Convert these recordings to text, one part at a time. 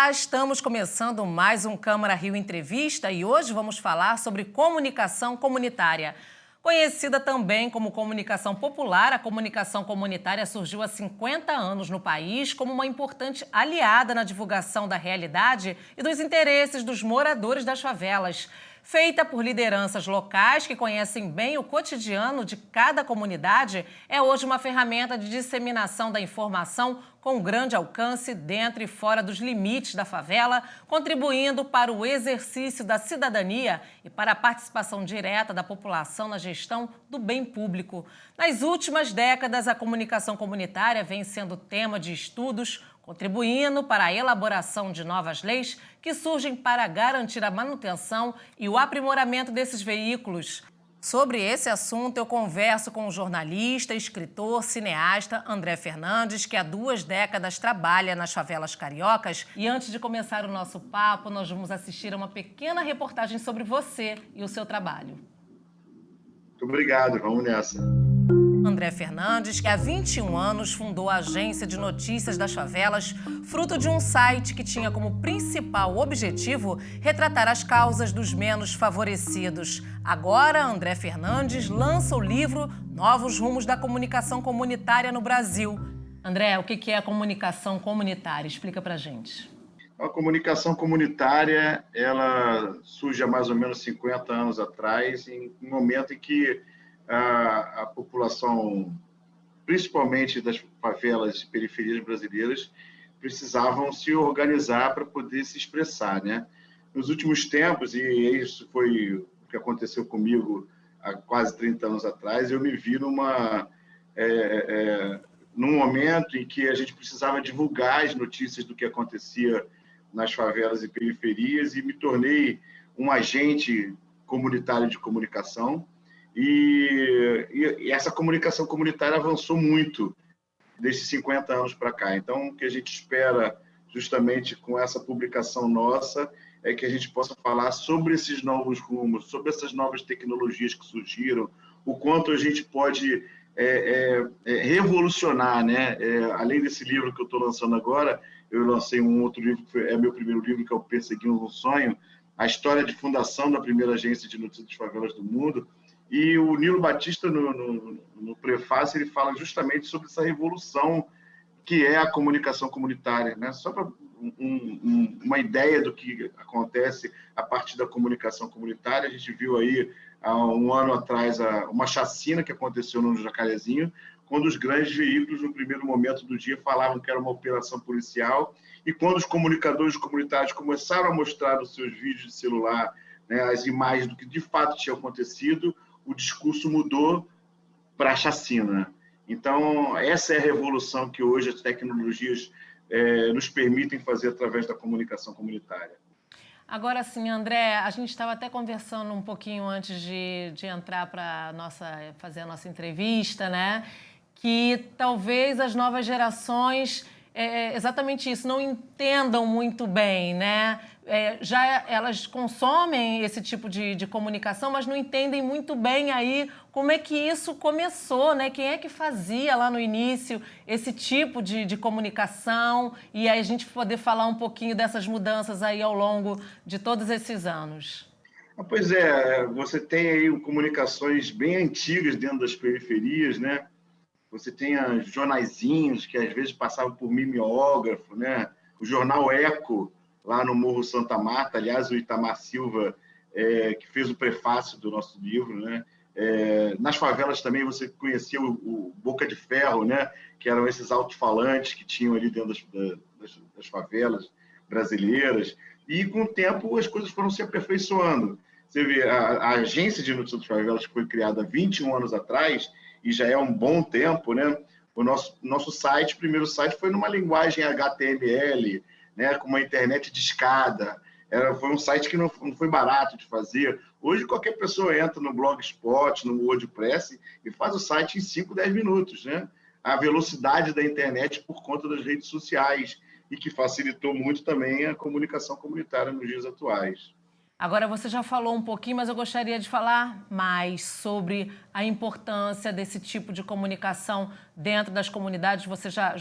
Olá, estamos começando mais um Câmara Rio Entrevista e hoje vamos falar sobre comunicação comunitária. Conhecida também como comunicação popular, a comunicação comunitária surgiu há 50 anos no país como uma importante aliada na divulgação da realidade e dos interesses dos moradores das favelas. Feita por lideranças locais que conhecem bem o cotidiano de cada comunidade, é hoje uma ferramenta de disseminação da informação com grande alcance dentro e fora dos limites da favela, contribuindo para o exercício da cidadania e para a participação direta da população na gestão do bem público. Nas últimas décadas, a comunicação comunitária vem sendo tema de estudos, contribuindo para a elaboração de novas leis que surgem para garantir a manutenção e o aprimoramento desses veículos. Sobre esse assunto, eu converso com o jornalista, escritor, cineasta André Fernandes, que há 2 décadas trabalha nas favelas cariocas. E antes de começar o nosso papo, nós vamos assistir a uma pequena reportagem sobre você e o seu trabalho. Muito obrigado, vamos nessa. André Fernandes, que há 21 anos fundou a Agência de Notícias das Favelas, fruto de um site que tinha como principal objetivo retratar as causas dos menos favorecidos. Agora, André Fernandes lança o livro Novos Rumos da Comunicação Comunitária no Brasil. André, o que é a comunicação comunitária? Explica pra gente. A comunicação comunitária, ela surge há mais ou menos 50 anos atrás, em um momento em que a população, principalmente das favelas e periferias brasileiras, precisavam se organizar para poder se expressar, né? Nos últimos tempos, e isso foi o que aconteceu comigo há quase 30 anos atrás, eu me vi num momento em que a gente precisava divulgar as notícias do que acontecia nas favelas e periferias e me tornei um agente comunitário de comunicação. E essa comunicação comunitária avançou muito desses 50 anos para cá. Então, o que a gente espera, justamente com essa publicação nossa, é que a gente possa falar sobre esses novos rumos, sobre essas novas tecnologias que surgiram, o quanto a gente pode revolucionar, né? Além desse livro que eu estou lançando agora, eu lancei um outro livro, que é meu primeiro livro, que é o Perseguindo um Sonho, a história de fundação da primeira agência de notícias de favelas do mundo. E o Nilo Batista, no prefácio, ele fala justamente sobre essa revolução que é a comunicação comunitária, né? Só para uma ideia do que acontece a partir da comunicação comunitária, a gente viu aí, há um ano atrás, uma chacina que aconteceu no Jacarezinho, quando os grandes veículos, no primeiro momento do dia, falavam que era uma operação policial, e quando os comunicadores comunitários começaram a mostrar nos seus vídeos de celular, né, as imagens do que de fato tinha acontecido, o discurso mudou para a chacina. Então, essa é a revolução que hoje as tecnologias nos permitem fazer através da comunicação comunitária. Agora sim, André, a gente estava até conversando um pouquinho antes de entrar para fazer a nossa entrevista, né? Que talvez as novas gerações, exatamente isso, não entendam muito bem, né? Já elas consomem esse tipo de comunicação, mas não entendem muito bem aí como é que isso começou, né? Quem é que fazia lá no início esse tipo de comunicação e aí a gente poder falar um pouquinho dessas mudanças aí ao longo de todos esses anos. Pois é, você tem aí comunicações bem antigas dentro das periferias, né? Você tem jornaizinhos que às vezes passavam por mimeógrafo, né? O jornal Eco, lá no Morro Santa Marta, aliás, o Itamar Silva, que fez o prefácio do nosso livro, né? Nas favelas também você conhecia o Boca de Ferro, né? Que eram esses alto-falantes que tinham ali dentro das favelas brasileiras. E com o tempo as coisas foram se aperfeiçoando. Você vê, a Agência de Notícias das Favelas, que foi criada há 21 anos atrás, e já é um bom tempo, né? O nosso site, o primeiro site, foi numa linguagem HTML, né? Com uma internet de escada. Foi um site que não foi barato de fazer. Hoje, qualquer pessoa entra no Blogspot, no WordPress, e faz o site em 5, 10 minutos, né? A velocidade da internet por conta das redes sociais, e que facilitou muito também a comunicação comunitária nos dias atuais. Agora, você já falou um pouquinho, mas eu gostaria de falar mais sobre a importância desse tipo de comunicação dentro das comunidades. Você já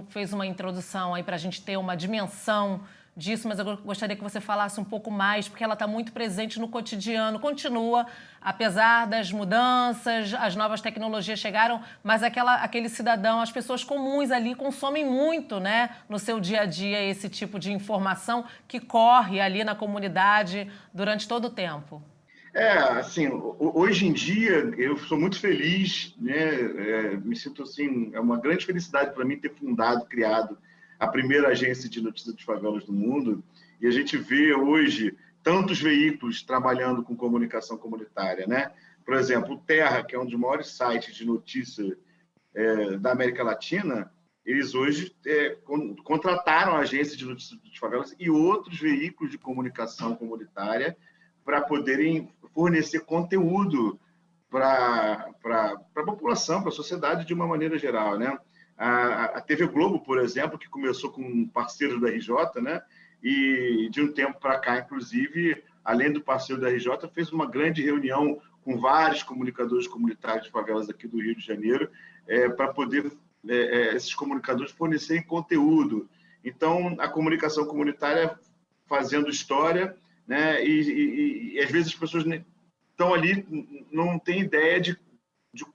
fez uma introdução aí para a gente ter uma dimensão disso, mas eu gostaria que você falasse um pouco mais, porque ela está muito presente no cotidiano, continua, apesar das mudanças, as novas tecnologias chegaram, mas aquele cidadão, as pessoas comuns ali consomem muito, né, no seu dia a dia esse tipo de informação que corre ali na comunidade durante todo o tempo. Assim, hoje em dia eu sou muito feliz, né? Me sinto assim, é uma grande felicidade para mim ter criado a primeira agência de notícias de favelas do mundo, e a gente vê hoje tantos veículos trabalhando com comunicação comunitária, né? Por exemplo, o Terra, que é um dos maiores sites de notícia da América Latina, eles hoje contrataram a agência de notícias de favelas e outros veículos de comunicação comunitária para poderem fornecer conteúdo para a população, para a sociedade de uma maneira geral, né? A TV Globo, por exemplo, que começou com um parceiro da RJ, né? E de um tempo para cá, inclusive, além do parceiro da RJ, fez uma grande reunião com vários comunicadores comunitários de favelas aqui do Rio de Janeiro, para poder esses comunicadores fornecerem conteúdo. Então, a comunicação comunitária fazendo história, né? E às vezes as pessoas estão ali, não têm ideia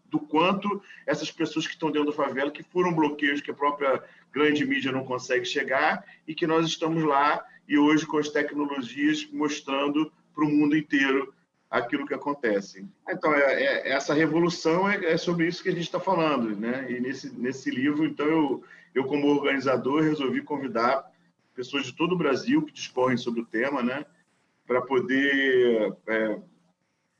do quanto essas pessoas que estão dentro da favela, que foram bloqueios que a própria grande mídia não consegue chegar, e que nós estamos lá e hoje com as tecnologias mostrando para o mundo inteiro aquilo que acontece. Então, essa revolução é sobre isso que a gente está falando, né? E nesse livro, então, eu como organizador resolvi convidar pessoas de todo o Brasil que discorrem sobre o tema, né? Para poder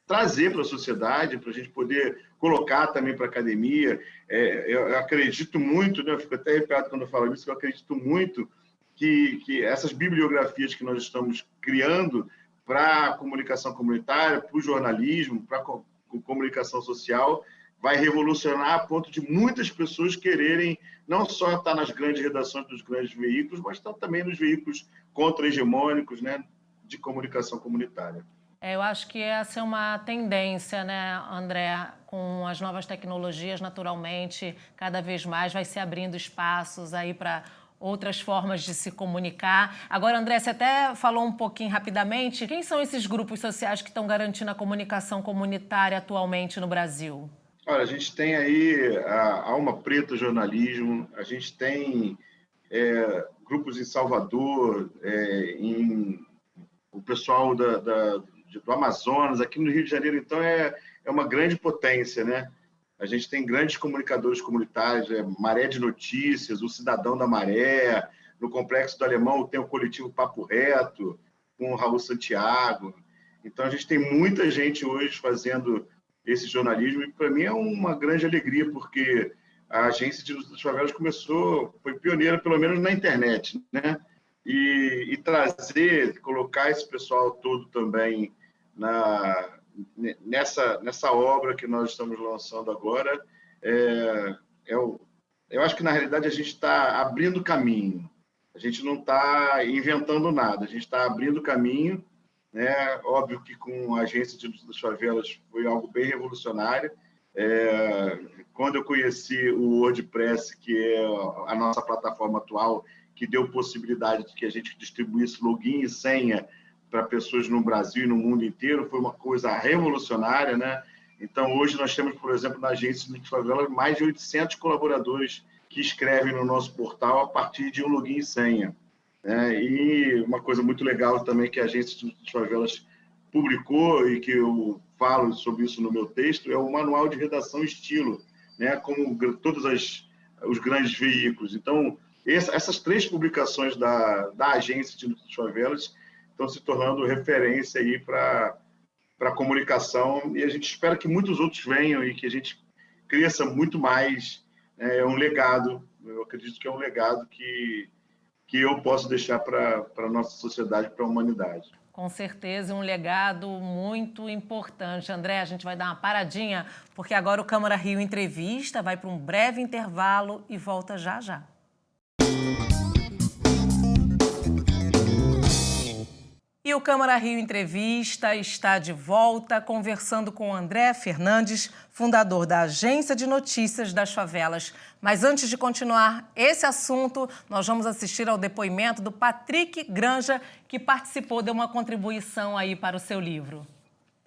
trazer para a sociedade, para a gente poder colocar também para a academia. Eu acredito muito, né? Eu fico até arrepiado quando eu falo isso, eu acredito muito que essas bibliografias que nós estamos criando para a comunicação comunitária, para o jornalismo, para a comunicação social, vai revolucionar a ponto de muitas pessoas quererem não só estar nas grandes redações dos grandes veículos, mas também nos veículos contra-hegemônicos, né, de comunicação comunitária. Eu acho que essa é uma tendência, né, André? Com as novas tecnologias, naturalmente, cada vez mais vai se abrindo espaços aí para outras formas de se comunicar. Agora, André, você até falou um pouquinho rapidamente. Quem são esses grupos sociais que estão garantindo a comunicação comunitária atualmente no Brasil? Olha, a gente tem aí a Alma Preta Jornalismo, a gente tem grupos em Salvador, o pessoal do Amazonas, aqui no Rio de Janeiro, então, é uma grande potência, né? A gente tem grandes comunicadores comunitários, Maré de Notícias, o Cidadão da Maré, no Complexo do Alemão tem o coletivo Papo Reto, com o Raul Santiago. Então, a gente tem muita gente hoje fazendo esse jornalismo, e para mim é uma grande alegria, porque a agência de notícias das favelas foi pioneira, pelo menos na internet, né? E colocar esse pessoal todo também nessa obra que nós estamos lançando agora, eu acho que, na realidade, a gente está abrindo caminho. A gente não está inventando nada, a gente está abrindo caminho, né? Óbvio que com a agência de notícias das favelas foi algo bem revolucionário. Quando eu conheci o WordPress, que é a nossa plataforma atual, que deu possibilidade de que a gente distribuísse login e senha para pessoas no Brasil e no mundo inteiro, foi uma coisa revolucionária, né? Então, hoje nós temos, por exemplo, na agência de favela, mais de 800 colaboradores que escrevem no nosso portal a partir de um login e senha. E uma coisa muito legal também que a agência de favelas publicou, e que eu falo sobre isso no meu texto, é o manual de redação estilo, né? Como todos os grandes veículos. Então, essas 3 publicações da agência de favelas estão se tornando referência aí para a comunicação, e a gente espera que muitos outros venham e que a gente cresça muito mais. É um legado, eu acredito que é um legado que eu posso deixar para a nossa sociedade, para a humanidade. Com certeza, um legado muito importante. André, a gente vai dar uma paradinha, porque agora o Câmara Rio Entrevista vai para um breve intervalo e volta já já. E E o Câmara Rio Entrevista está de volta conversando com André Fernandes, fundador da Agência de Notícias das Favelas. Mas antes de continuar esse assunto, nós vamos assistir ao depoimento do Patrick Granja, que participou de uma contribuição aí para o seu livro.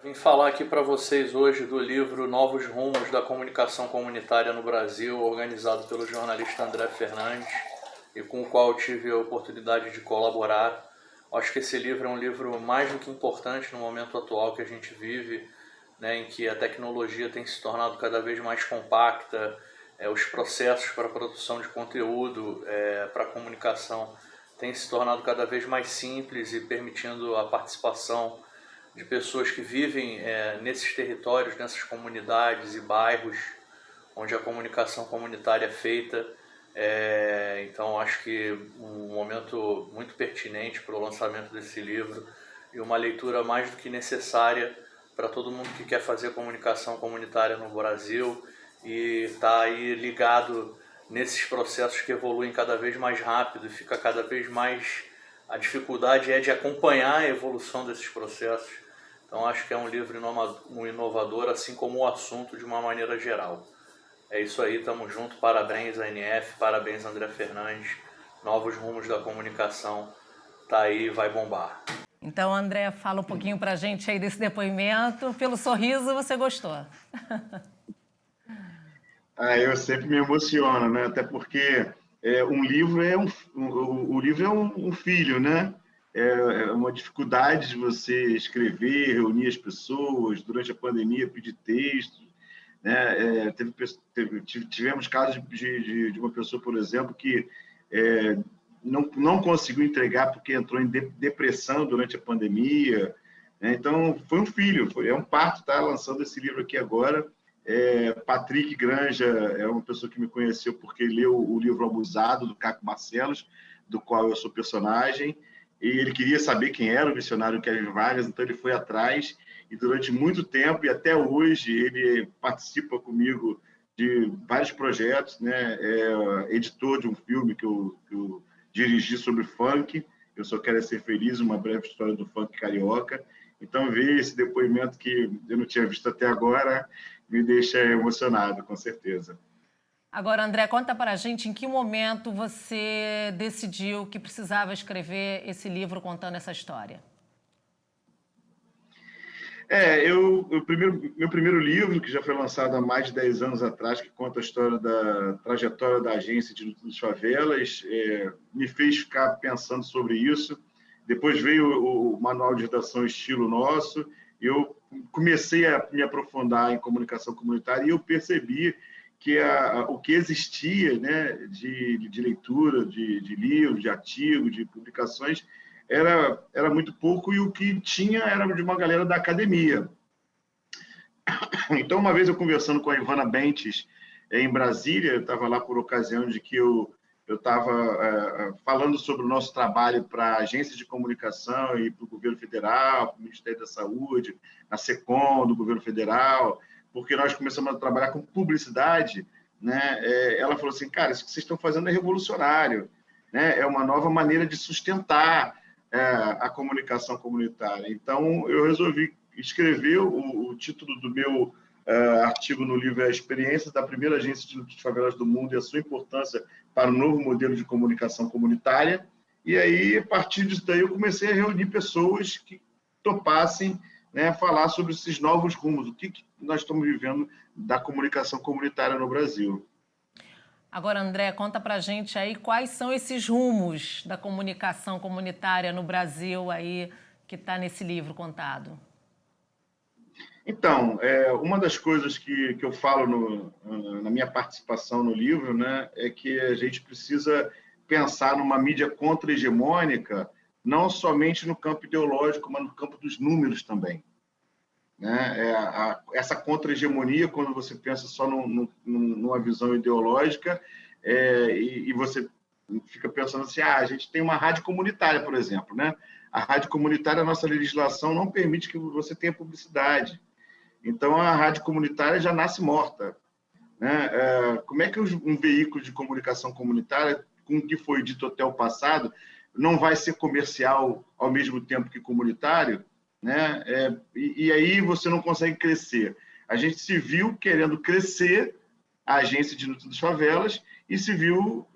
Vim falar aqui para vocês hoje do livro Novos Rumos da Comunicação Comunitária no Brasil, organizado pelo jornalista André Fernandes e com o qual eu tive a oportunidade de colaborar. Acho que esse livro é um livro mais do que importante no momento atual que a gente vive, né, em que a tecnologia tem se tornado cada vez mais compacta, os processos para a produção de conteúdo, para a comunicação têm se tornado cada vez mais simples e permitindo a participação de pessoas que vivem nesses territórios, nessas comunidades e bairros onde a comunicação comunitária é feita. Então acho que um momento muito pertinente para o lançamento desse livro e uma leitura mais do que necessária para todo mundo que quer fazer comunicação comunitária no Brasil e está aí ligado nesses processos que evoluem cada vez mais rápido e fica cada vez mais... A dificuldade é de acompanhar a evolução desses processos. Então acho que é um livro inovador, assim como o assunto de uma maneira geral. É isso aí, tamo junto, parabéns ANF, parabéns André Fernandes, Novos Rumos da Comunicação, tá aí, vai bombar. Então, André, fala um pouquinho pra gente aí desse depoimento. Pelo sorriso, você gostou? Eu sempre me emociono, né? Até porque um livro o livro é um filho, né? É uma dificuldade de você escrever, reunir as pessoas durante a pandemia, pedir textos, né? Tivemos casos de uma pessoa, por exemplo, que não conseguiu entregar porque entrou em depressão durante a pandemia, né? Então, foi um filho, é um parto estar lançando esse livro aqui agora. Patrick Granja é uma pessoa que me conheceu porque leu o livro Abusado, do Caco Barcelos, do qual eu sou personagem, e ele queria saber quem era o missionário Kevin Vargas, então ele foi atrás, e durante muito tempo, e até hoje, ele participa comigo de vários projetos, né? Editor de um filme que eu dirigi sobre funk, Eu Só Quero É Ser Feliz, uma breve história do funk carioca. Então, ver esse depoimento que eu não tinha visto até agora me deixa emocionado, com certeza. Agora, André, conta para a gente em que momento você decidiu que precisava escrever esse livro contando essa história. Meu primeiro livro, que já foi lançado há mais de 10 anos atrás, que conta a história da trajetória da Agência de Notícias das Favelas, me fez ficar pensando sobre isso. Depois veio o Manual de Redação Estilo Nosso, eu comecei a me aprofundar em comunicação comunitária e eu percebi que o que existia, né, de leitura, de livros, de artigos, de publicações, era muito pouco, e o que tinha era de uma galera da academia. Então, uma vez eu conversando com a Ivana Bentes em Brasília, eu estava lá por ocasião de que eu estava falando sobre o nosso trabalho para agências de comunicação e para o governo federal, para o Ministério da Saúde, na SECOM do governo federal, porque nós começamos a trabalhar com publicidade, né? Ela falou assim, cara, isso que vocês estão fazendo é revolucionário, né? É uma nova maneira de sustentar a comunicação comunitária. Então, eu resolvi escrever o título do meu artigo no livro é A Experiência da Primeira Agência de Notícias Favelas do Mundo e a sua importância para o novo modelo de comunicação comunitária. E aí, a partir disso daí, eu comecei a reunir pessoas que topassem, né, falar sobre esses novos rumos, o que nós estamos vivendo da comunicação comunitária no Brasil. Agora, André, conta pra gente aí quais são esses rumos da comunicação comunitária no Brasil aí que está nesse livro contado. Então, uma das coisas que eu falo na minha participação no livro, né, é que a gente precisa pensar numa mídia contra-hegemônica, não somente no campo ideológico, mas no campo dos números também. Né? Essa contra-hegemonia, quando você pensa só numa visão ideológica, e você fica pensando assim, a gente tem uma rádio comunitária, por exemplo. Né? A rádio comunitária, a nossa legislação não permite que você tenha publicidade. Então, a rádio comunitária já nasce morta. Né? Como é que um veículo de comunicação comunitária, com o que foi dito até o passado, não vai ser comercial ao mesmo tempo que comunitário, né? E aí você não consegue crescer. A gente se viu querendo crescer a agência de Núcleo das Favelas e se viu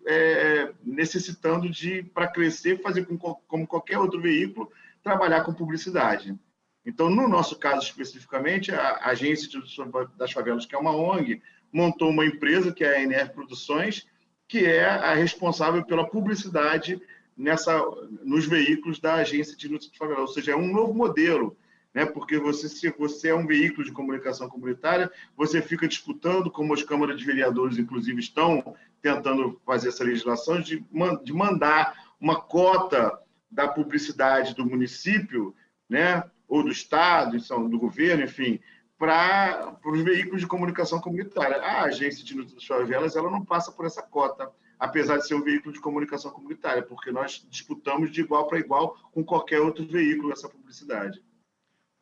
necessitando de, para crescer, fazer como qualquer outro veículo, trabalhar com publicidade. Então, no nosso caso especificamente, a Agência de Núcleo das Favelas, que é uma ONG, montou uma empresa, que é a NR Produções, que é a responsável pela publicidade nos veículos da Agência de Núcleo das Favelas. Ou seja, é um novo modelo, né? Porque se você é um veículo de comunicação comunitária, você fica disputando, como as câmaras de vereadores, inclusive, estão tentando fazer essa legislação, de mandar uma cota da publicidade do município, né? Ou do Estado, do governo, enfim, para os veículos de comunicação comunitária. A Agência de Núcleo das Favelas, ela não passa por essa cota, apesar de ser um veículo de comunicação comunitária, porque nós disputamos de igual para igual com qualquer outro veículo essa publicidade.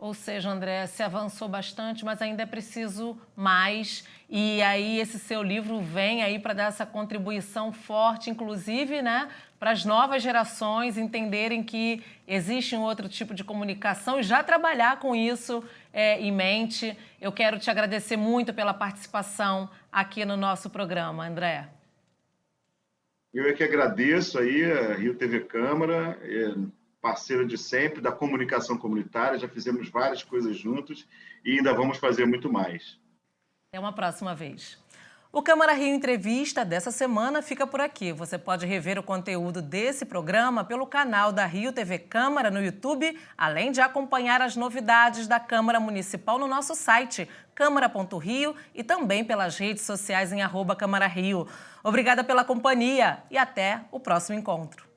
Ou seja, André, se avançou bastante, mas ainda é preciso mais. E aí esse seu livro vem aí para dar essa contribuição forte, inclusive, né, para as novas gerações entenderem que existe um outro tipo de comunicação e já trabalhar com isso em mente. Eu quero te agradecer muito pela participação aqui no nosso programa, André. Eu é que agradeço aí a Rio TV Câmara, parceiro de sempre, da comunicação comunitária, já fizemos várias coisas juntos e ainda vamos fazer muito mais. Até uma próxima vez. O Câmara Rio Entrevista dessa semana fica por aqui. Você pode rever o conteúdo desse programa pelo canal da Rio TV Câmara no YouTube, além de acompanhar as novidades da Câmara Municipal no nosso site, câmara.rio, e também pelas redes sociais em @CâmaraRio. Obrigada pela companhia e até o próximo encontro.